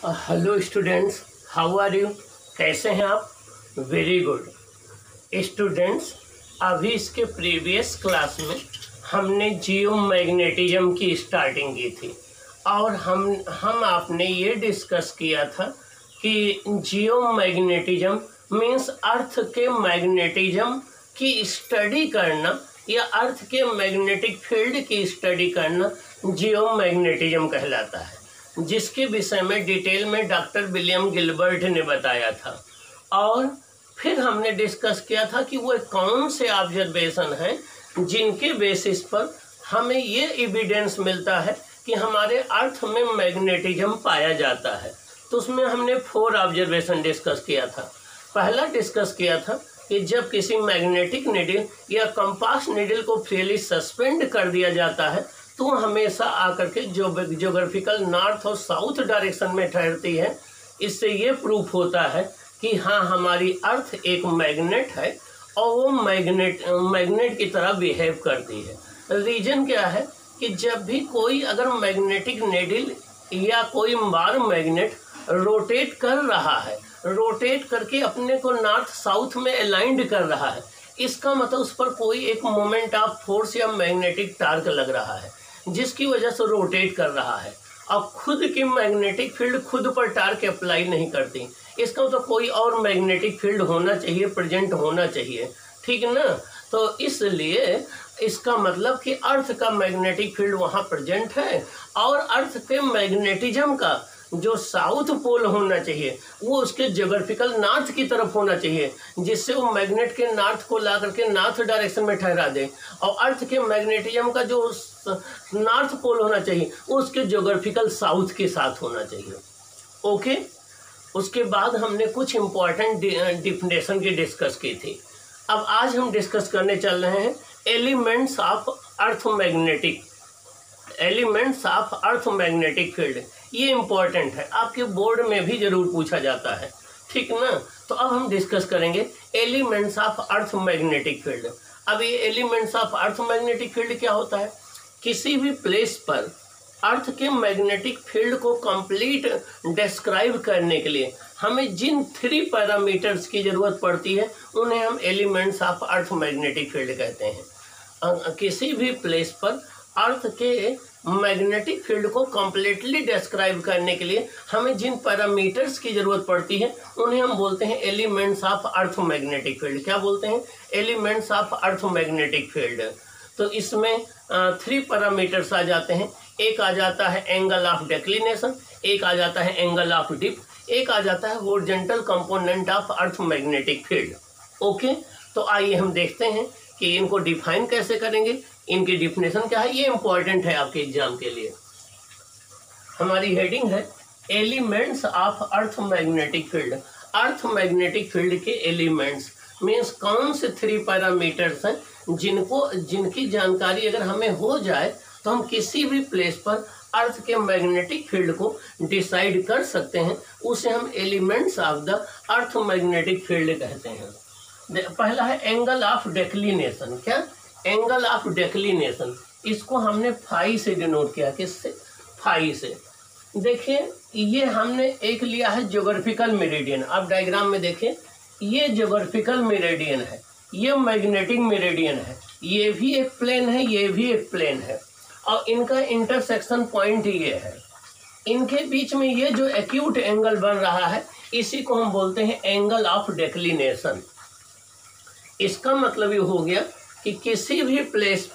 Hello students, how are you? कैसे हैं आप? Very good students. अभी इसके प्रीवियस क्लास में हमने जियोमैग्नेटिज्म की स्टार्टिंग की थी और हम आपने ये डिस्कस किया था कि जियोमैग्नेटिज्म मीन्स अर्थ के मैग्नेटिज्म की स्टडी करना या अर्थ के मैग्नेटिक फील्ड की स्टडी करना जियोमैग्नेटिज्म कहलाता है, जिसके विषय में डिटेल में डॉक्टर विलियम गिलबर्ट ने बताया था। और फिर हमने डिस्कस किया था कि वो कौन से ऑब्जर्वेशन हैं जिनके बेसिस पर हमें ये एविडेंस मिलता है कि हमारे अर्थ में मैग्नेटिज्म पाया जाता है। तो उसमें हमने 4 ऑब्जर्वेशन डिस्कस किया था। पहला डिस्कस किया था कि जब किसी मैग्नेटिक नीडल या कंपास नीडल को फ्रीली सस्पेंड कर दिया जाता है तो हमेशा आकर के ज्योग्राफिकल नॉर्थ और साउथ डायरेक्शन में ठहरती है। इससे ये प्रूफ होता है कि हाँ, हमारी अर्थ एक मैग्नेट है और वो मैग्नेट की तरह बिहेव करती है। रीजन क्या है कि जब भी कोई अगर मैग्नेटिक नीडल या कोई बार मैग्नेट रोटेट कर रहा है, रोटेट करके अपने को नॉर्थ साउथ में अलाइंड कर रहा है, इसका मतलब उस पर कोई एक मोमेंट ऑफ फोर्स या मैग्नेटिक टार्क लग रहा है जिसकी वजह से रोटेट कर रहा है। अब खुद की मैग्नेटिक फील्ड खुद पर टार्क अप्लाई नहीं करती, इसका तो कोई और मैग्नेटिक फील्ड होना चाहिए, प्रेजेंट होना चाहिए, ठीक ना। तो इसलिए इसका मतलब कि अर्थ का मैग्नेटिक फील्ड वहाँ प्रेजेंट है और अर्थ के मैग्नेटिज्म का जो साउथ पोल होना चाहिए वो उसके ज्योग्राफिकल नॉर्थ की तरफ होना चाहिए, जिससे वो मैग्नेट के नॉर्थ को ला करके नॉर्थ डायरेक्शन में ठहरा दे। और अर्थ के मैग्नेटिज्म का जो नॉर्थ पोल होना चाहिए वो उसके ज्योग्राफिकल साउथ के साथ होना चाहिए। ओके, उसके बाद हमने कुछ इम्पॉर्टेंट डिफिनेशन की डिस्कस की थी। अब आज हम डिस्कस करने चल रहे हैं elements of earth magnetic field. ये इम्पॉर्टेंट है, आपके बोर्ड में भी जरूर पूछा जाता है, ठीक ना। तो अब हम डिस्कस करेंगे elements of earth magnetic field. अब ये elements of earth magnetic field क्या होता है? किसी भी प्लेस पर अर्थ के मैग्नेटिक फील्ड को कंप्लीट डिस्क्राइब करने के लिए हमें जिन 3 पैरामीटर्स की जरूरत पड़ती है उन्हें हम elements of earth magnetic field कहते हैं। किसी भी प्लेस पर अर्थ के मैग्नेटिक फील्ड को कम्प्लीटली डिस्क्राइब करने के लिए हमें जिन पैरामीटर्स की जरूरत पड़ती है उन्हें हम बोलते हैं elements of earth magnetic field. क्या बोलते हैं? Elements of earth magnetic field. तो इसमें 3 पैरामीटर्स आ जाते हैं। एक आ जाता है एंगल ऑफ डिक्लिनेशन, एक आ जाता है एंगल ऑफ डिप, एक आ जाता है horizontal component of earth magnetic field. Okay, तो आइए हम देखते हैं कि इनको डिफाइन कैसे करेंगे, इनकी डिफिनेशन क्या है। ये इंपॉर्टेंट है आपके एग्जाम के लिए। हमारी हेडिंग है elements of earth magnetic field. Earth magnetic field के एलिमेंट्स मीन्स कौन से 3 पैरामीटर्स हैं जिनकी जानकारी अगर हमें हो जाए तो हम किसी भी प्लेस पर अर्थ के मैग्नेटिक फील्ड को डिसाइड कर सकते हैं। उसे हम elements of the earth magnetic field कहते हैं। पहला है एंगल ऑफ डिक्लिनेशन। क्या? Angle of declination. इसको हमने फाई से डिनोट किया। किससे? फाई से। देखिए, ये हमने एक लिया है ज्योग्राफिकल मेरिडियन। आप डायग्राम में देखिए, ये ज्योग्राफिकल मेरिडियन है, ये मैग्नेटिक मेरिडियन है, ये भी एक प्लेन है, ये भी एक प्लेन है और इनका इंटरसेक्शन पॉइंट ये है। इनके बीच में ये जो एक्यूट एंगल बन रहा है इसी को हम बोलते हैं एंगल ऑफ डिक्लिनेशन। इसका मतलब ये हो गया कि किसी भी प्लेस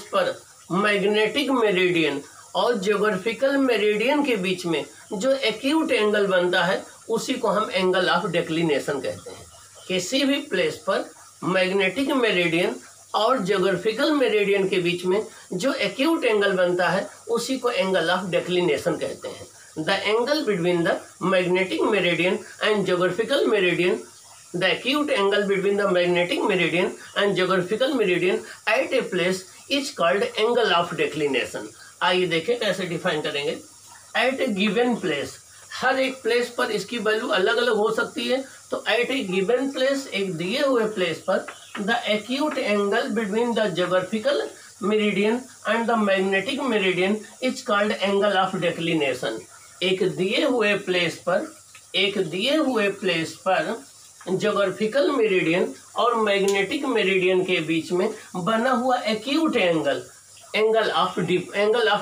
पर मैग्नेटिक मेरिडियन और ज्योग्राफिकल मेरिडियन के बीच में जो एक्यूट एंगल बनता है उसी को हम एंगल ऑफ डिक्लिनेशन कहते हैं। किसी भी प्लेस पर मैग्नेटिक मेरिडियन और ज्योग्राफिकल मेरिडियन के बीच में जो एक्यूट एंगल बनता है उसी को एंगल ऑफ डिक्लिनेशन कहते हैं। The angle between the magnetic meridian and geographical meridian, the acute angle between the magnetic meridian and geographical meridian at a place is called angle of declination। आइए देखें कैसे define करेंगे। at a given place, हर एक place पर इसकी value अलग अलग हो सकती है। तो at a given place, एक दिए हुए प्लेस पर the acute angle between the geographical meridian and the magnetic meridian is called angle of declination। एक दिए हुए प्लेस पर ज्योग्राफिकल मेरिडियन और मैग्नेटिक मेरिडियन के बीच में बना हुआ एक्यूट एंगल ऑफ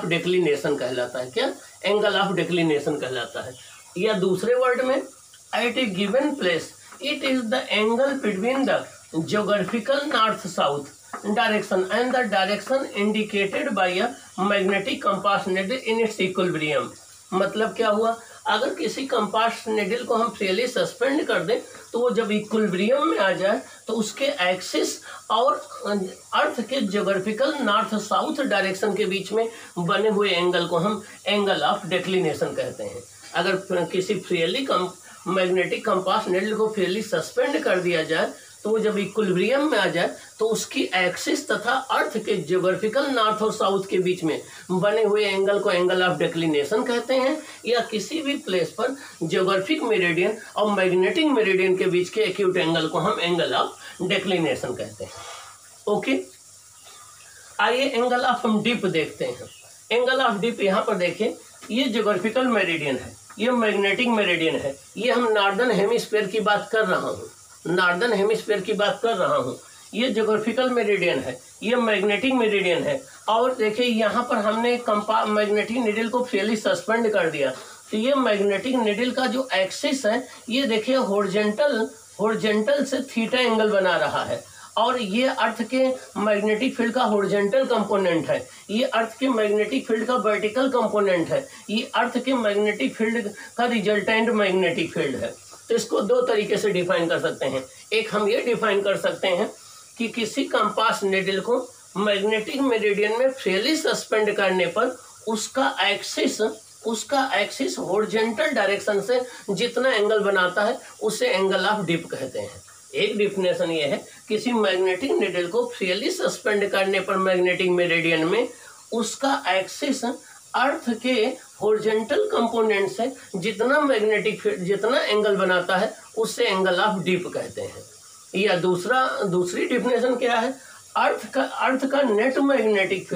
डिक्लिनेशन कहलाता है। क्या? एंगल ऑफ डिक्लिनेशन कहलाता है। या दूसरे वर्ड में, at a given place it is the angle between the geographical north south direction and the direction indicated by a magnetic compass needle in its equilibrium. मतलब क्या हुआ? अगर किसी कंपास नीडल को हम फ्रीली सस्पेंड कर दें तो वो जब इक्विलिब्रियम में आ जाए तो उसके एक्सिस और अर्थ के ज्योग्राफिकल नॉर्थ साउथ डायरेक्शन के बीच में बने हुए एंगल को हम एंगल ऑफ डिक्लिनेशन कहते हैं। अगर किसी फ्रीली मैग्नेटिक कंपास नीडल को फ्रीली सस्पेंड कर दिया जाए तो वो जब इक्विलिब्रियम में आ जाए तो उसकी एक्सिस तथा अर्थ के ज्योग्राफिकल नॉर्थ और साउथ के बीच में बने हुए एंगल को एंगल ऑफ डिक्लिनेशन कहते हैं। या किसी भी प्लेस पर ज्योग्राफिक मेरिडियन और मैग्नेटिक मेरिडियन के बीच के एक्यूट एंगल को हम एंगल ऑफ डिक्लिनेशन कहते हैं। ओके, आइए एंगल ऑफ डिप देखते हैं। एंगल ऑफ डिप यहाँ पर देखिए, ये ज्योग्राफिकल मेरिडियन है, ये मैग्नेटिक मेरिडियन है। ये हम नॉर्दर्न हेमिस्फीयर की बात कर रहा हूँ, नॉर्दर्न हेमिस्फीयर की बात कर रहा हूँ। ये ज्योग्राफिकल मेरिडियन है, ये मैग्नेटिक मेरिडियन है। और देखिए यहाँ पर हमने मैग्नेटिक नीडल को फ्रीली सस्पेंड कर दिया तो ये मैग्नेटिक नीडल का जो एक्सिस है ये देखिए हॉरिजॉन्टल से थीटा एंगल बना रहा है। और ये अर्थ के मैग्नेटिक फील्ड का हॉरिजॉन्टल कंपोनेंट है, ये अर्थ के मैग्नेटिक फील्ड का वर्टिकल कंपोनेंट है, ये अर्थ के मैग्नेटिक फील्ड का रिजल्टेंट मैग्नेटिक फील्ड है। तो इसको दो तरीके से डिफाइन कर सकते हैं। एक हम ये डिफाइन कर सकते हैं कि किसी कंपास नीडल को मैग्नेटिक मेरिडियन में फ्रीली सस्पेंड करने पर उसका एक्सिस हॉरिजॉन्टल डायरेक्शन से जितना एंगल बनाता है उसे एंगल ऑफ डिप कहते हैं। एक डिफिनेशन ये है, किसी मैग्नेटिक नीडल को फ्रीली सस्पेंड करने पर मैग्नेटिक मेरिडियन में उसका एक्सिस अर्थ के हॉरिजॉन्टल कंपोनेंट से जितना एंगल बनाता है उससे एंगल ऑफ डिप कहते हैं। या दूसरी डिफिनेशन क्या है? अर्थ का net magnetic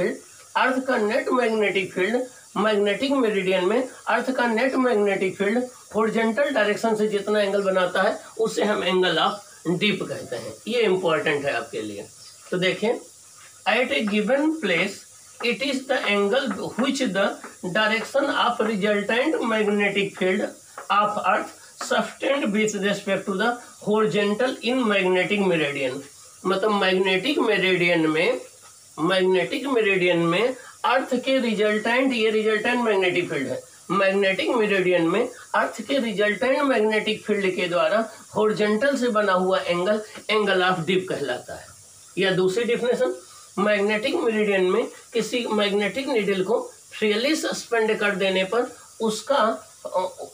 field magnetic meridian में अर्थ का net magnetic field horizontal direction से जितना एंगल बनाता है उसे हम एंगल ऑफ डिप कहते हैं। ये इंपॉर्टेंट है आपके लिए। तो देखें, at a given place it is the angle which the direction of resultant magnetic field of earth sustained with respect to the horizontal in magnetic meridian। मतलब मैग्नेटिक मेरिडियन में अर्थ के रिजल्टेंट, ये रिजल्टेंट मैग्नेटिक फील्ड है, magnetic meridian में अर्थ के resultant magnetic field के द्वारा horizontal से बना हुआ एंगल ऑफ डिप कहलाता है। या दूसरी डिफिनेशन, मैग्नेटिक मेरिडियन में किसी मैग्नेटिक नीडल को फ्रीली सस्पेंड कर देने पर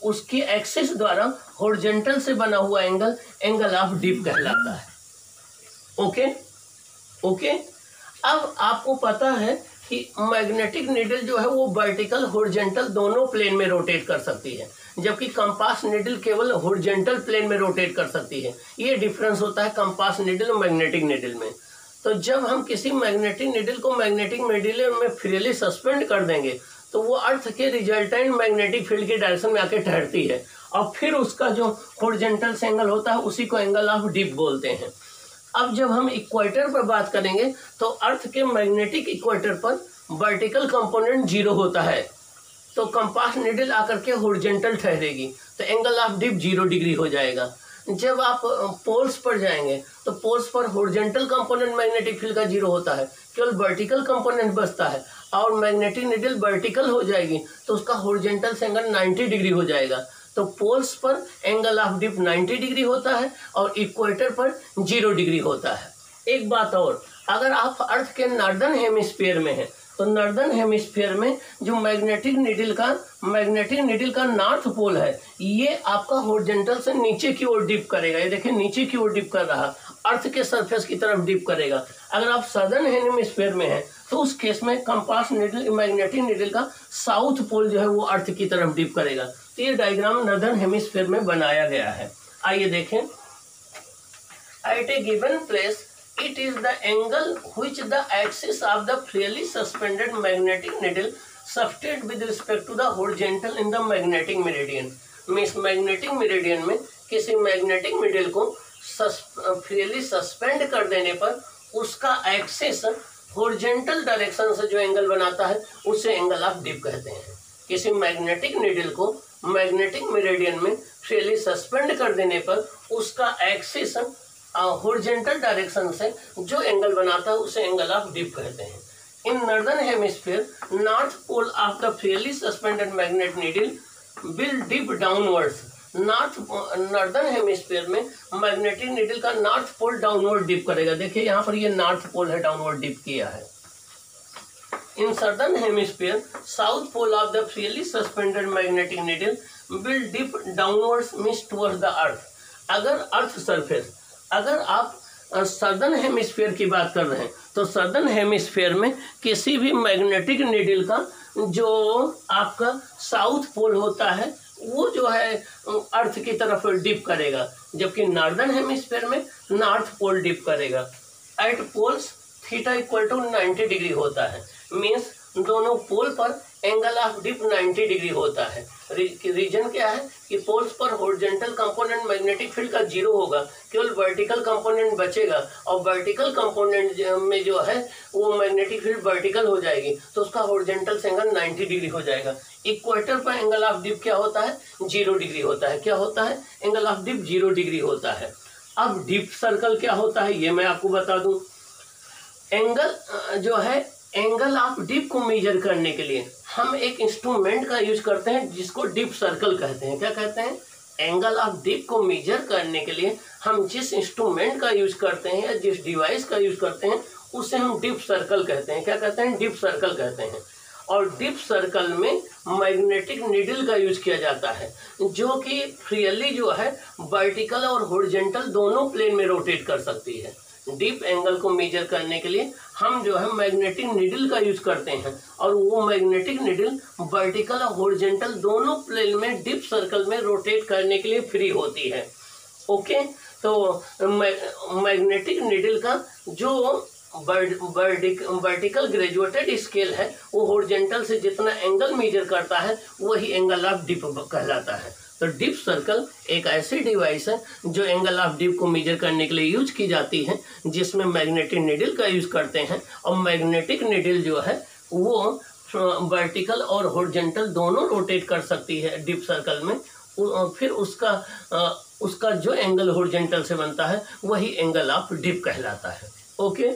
उसकी एक्सिस द्वारा हॉरिजॉन्टल से बना हुआ एंगल ऑफ डिप कहलाता है। ओके। अब आपको पता है कि मैग्नेटिक नीडल जो है वो वर्टिकल हॉरिजॉन्टल दोनों प्लेन में रोटेट कर सकती है, जबकि कंपास नीडल केवल हॉरिजॉन्टल प्लेन में रोटेट कर सकती है। ये डिफरेंस होता है कंपास नीडल और मैग्नेटिक नीडल में। तो जब हम किसी मैग्नेटिक नीडल को मैग्नेटिक मेरिडियन में फ्रीली सस्पेंड कर देंगे तो वो अर्थ के रिजल्टेंट मैग्नेटिक फील्ड के डायरेक्शन में आके ठहरती है और फिर उसका जो हॉरिजॉन्टल से एंगल होता है उसी को एंगल ऑफ डिप बोलते हैं। अब जब हम इक्वेटर पर बात करेंगे तो अर्थ के मैग्नेटिक इक्वेटर पर वर्टिकल कंपोनेंट 0 होता है, तो कंपास नीडल आकर के हॉरिजॉन्टल ठहरेगी तो एंगल ऑफ डिप 0 डिग्री हो जाएगा। जब आप पोल्स पर जाएंगे तो पोल्स पर हॉरिजॉन्टल कंपोनेंट मैग्नेटिक फील्ड का 0 होता है, केवल वर्टिकल कंपोनेंट बचता है और मैग्नेटिक नीडल वर्टिकल हो जाएगी तो उसका हॉरिजॉन्टल से एंगल 90 डिग्री हो जाएगा। तो पोल्स पर एंगल ऑफ डिप 90 डिग्री होता है और इक्वेटर पर 0 डिग्री होता है। एक बात और, अगर आप अर्थ के नॉर्दर्न हेमिस्फीयर में हैं तो नॉर्दर्न हेमिस्फीयर में जो मैग्नेटिक नीडल का नॉर्थ पोल है ये आपका हॉरिजॉन्टल से नीचे की ओर डिप करेगा। ये देखिए नीचे की ओर डिप कर रहा, अर्थ के सरफेस की तरफ डिप करेगा। अगर आप सदर्न हेमिस्फीयर में हैं तो उस केस में कंपास नीडल मैग्नेटिक नीडल का साउथ पोल जो है वो अर्थ की तरफ डिप करेगा। तो ये डायग्राम नॉर्दर्न हेमिस्फीयर में बनाया गया है। आइए देखें, at a given place it is the angle which the axis of the freely suspended magnetic needle subtend with respect to the horizontal in the magnetic meridian. Means magnetic meridian में किसी magnetic needle को freely suspend कर देने पर उसका axis horizontal direction से जो angle बनाता है उसे एंगल ऑफ डिप कहते हैं। किसी मैग्नेटिक नीडल को मैग्नेटिक मेरिडियन में फ्रीली सस्पेंड कर देने पर उसका एक्सिस हॉरिजॉन्टल डायरेक्शन से जो एंगल बनाता है उसे एंगल ऑफ डिप कहते हैं। In northern hemisphere north pole of the freely suspended magnet needle will dip downwards. Northern hemisphere में मैग्नेटिक नीडल का नॉर्थ पोल डाउनवर्ड डिप करेगा। देखिए यहाँ पर ये नॉर्थ पोल है, डाउनवर्ड डिप किया है। In southern hemisphere south pole of the freely suspended magnetic needle will dip downwards means towards the earth. अगर अर्थ सरफेस, अगर आप सदर्न हेमिस्फीयर की बात कर रहे हैं तो सदर्न हेमिस्फीयर में किसी भी मैग्नेटिक नीडल का जो आपका साउथ पोल होता है वो जो है अर्थ की तरफ डिप करेगा, जबकि नॉर्दर्न हेमिस्फीयर में नॉर्थ पोल डिप करेगा। At poles theta equal to 90 degree होता है। मीन्स दोनों पोल पर एंगल ऑफ डिप 90 डिग्री होता है। रीजन क्या है कि पोल्स पर हॉरिजॉन्टल कंपोनेंट मैग्नेटिक फील्ड का 0 होगा, केवल वर्टिकल कंपोनेंट बचेगा और वर्टिकल कंपोनेंट में जो है वो मैग्नेटिक फील्ड वर्टिकल हो जाएगी तो उसका हॉरिजॉन्टल से एंगल 90 डिग्री हो जाएगा। इक्वेटर पर एंगल ऑफ डिप क्या होता है? 0 डिग्री होता है। क्या होता है? एंगल ऑफ डिप 0 डिग्री होता है। अब डिप सर्कल क्या होता है ये मैं आपको बता दूं। एंगल जो है एंगल ऑफ डिप को मेजर करने के लिए हम एक इंस्ट्रूमेंट का यूज करते हैं जिसको डिप सर्कल कहते हैं। क्या कहते हैं? एंगल ऑफ डिप को मेजर करने के लिए हम जिस इंस्ट्रूमेंट का यूज करते हैं या जिस डिवाइस का यूज करते हैं उसे हम डिप सर्कल कहते हैं। क्या कहते हैं? डिप सर्कल कहते हैं। और डिप सर्कल में मैग्नेटिक नीडल का यूज किया जाता है जो कि फ्रीली जो है वर्टिकल और हॉरिजॉन्टल दोनों प्लेन में रोटेट कर सकती है। डीप एंगल को मेजर करने के लिए हम जो है मैग्नेटिक नीडल का यूज करते हैं और वो मैग्नेटिक नीडल वर्टिकल और हॉरिजॉन्टल दोनों प्लेन में डीप सर्कल में रोटेट करने के लिए फ्री होती है। ओके, तो मैग्नेटिक नीडल का जो वर्टिकल ग्रेजुएटेड स्केल है वो हॉरिजॉन्टल से जितना एंगल मेजर करता है वही एंगल ऑफ डिप कहलाता है। तो डिप सर्कल एक ऐसी डिवाइस है जो एंगल ऑफ डिप को मेजर करने के लिए यूज की जाती है, जिसमें मैग्नेटिक नीडल का यूज करते हैं और मैग्नेटिक नीडल जो है वो वर्टिकल और हॉरिजॉन्टल दोनों रोटेट कर सकती है डिप सर्कल में। फिर उसका जो एंगल हॉरिजॉन्टल से बनता है वही एंगल ऑफ डिप कहलाता है। ओके,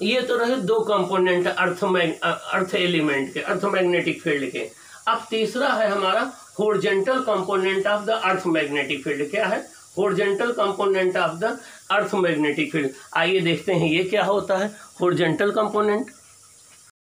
ये तो रहे दो कंपोनेंट अर्थ एलिमेंट के, अर्थ मैग्नेटिक फील्ड के। अब तीसरा है हमारा horizontal component of the earth magnetic field. क्या है? Horizontal component of the earth magnetic field. आइए देखते हैं ये क्या होता है हॉरिजॉन्टल कंपोनेंट।